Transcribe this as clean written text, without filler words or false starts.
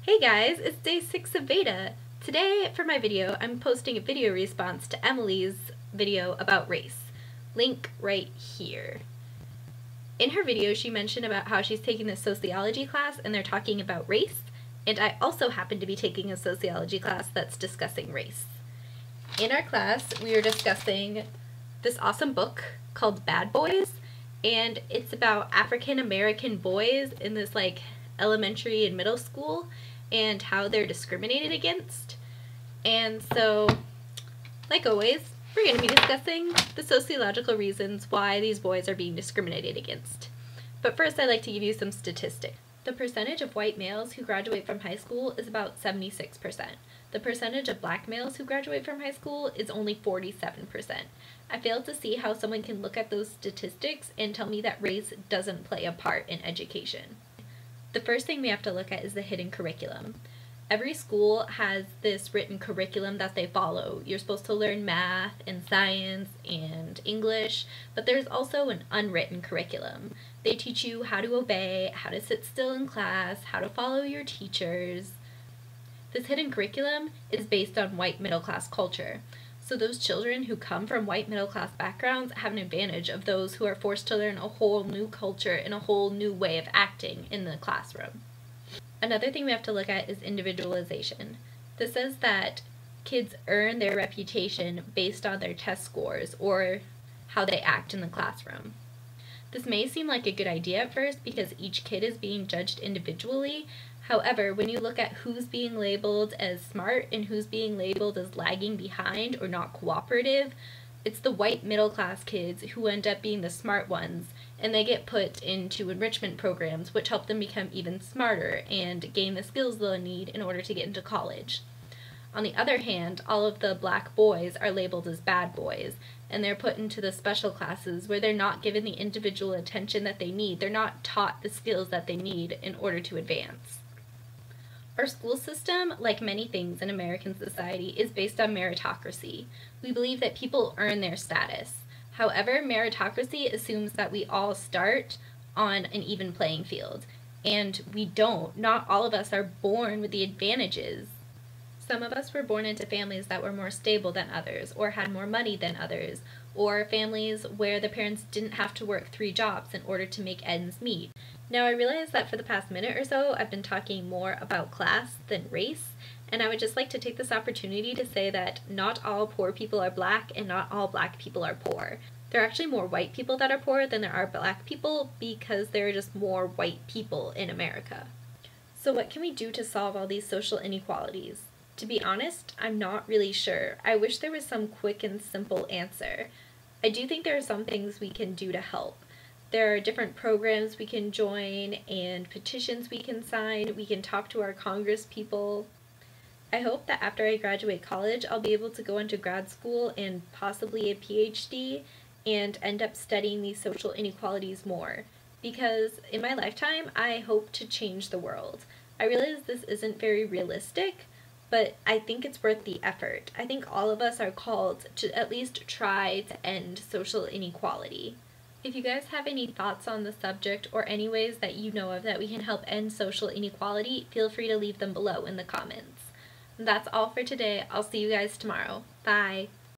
Hey guys, it's day 6 of VEDA. Today, for my video, I'm posting a video response to Emily's video about race. Link right here. In her video, she mentioned about how she's taking this sociology class and they're talking about race, and I also happen to be taking a sociology class that's discussing race. In our class, we are discussing this awesome book called Bad Boys, and it's about African American boys in this elementary and middle school and how they're discriminated against. And so, like always, we're going to be discussing the sociological reasons why these boys are being discriminated against. But first, I'd like to give you some statistics. The percentage of white males who graduate from high school is about 76%. The percentage of black males who graduate from high school is only 47%. I fail to see how someone can look at those statistics and tell me that race doesn't play a part in education. The first thing we have to look at is the hidden curriculum. Every school has this written curriculum that they follow. You're supposed to learn math and science and English, but there's also an unwritten curriculum. They teach you how to obey, how to sit still in class, how to follow your teachers. This hidden curriculum is based on white middle-class culture. So those children who come from white middle-class backgrounds have an advantage of those who are forced to learn a whole new culture and a whole new way of acting in the classroom. Another thing we have to look at is individualization. This says that kids earn their reputation based on their test scores or how they act in the classroom. This may seem like a good idea at first because each kid is being judged individually. However, when you look at who's being labeled as smart and who's being labeled as lagging behind or not cooperative, it's the white middle-class kids who end up being the smart ones, and they get put into enrichment programs which help them become even smarter and gain the skills they'll need in order to get into college. On the other hand, all of the black boys are labeled as bad boys, and they're put into the special classes where they're not given the individual attention that they need. They're not taught the skills that they need in order to advance. Our school system, like many things in American society, is based on meritocracy. We believe that people earn their status. However, meritocracy assumes that we all start on an even playing field, and we don't. Not all of us are born with the advantages. Some of us were born into families that were more stable than others, or had more money than others, or families where the parents didn't have to work 3 jobs in order to make ends meet. Now, I realize that for the past minute or so, I've been talking more about class than race, and I would just like to take this opportunity to say that not all poor people are black and not all black people are poor. There are actually more white people that are poor than there are black people because there are just more white people in America. So what can we do to solve all these social inequalities? To be honest, I'm not really sure. I wish there was some quick and simple answer. I do think there are some things we can do to help. There are different programs we can join and petitions we can sign. We can talk to our Congress people. I hope that after I graduate college, I'll be able to go into grad school and possibly a PhD and end up studying these social inequalities more. Because in my lifetime, I hope to change the world. I realize this isn't very realistic, but I think it's worth the effort. I think all of us are called to at least try to end social inequality. If you guys have any thoughts on the subject or any ways that you know of that we can help end social inequality, feel free to leave them below in the comments. And that's all for today. I'll see you guys tomorrow. Bye!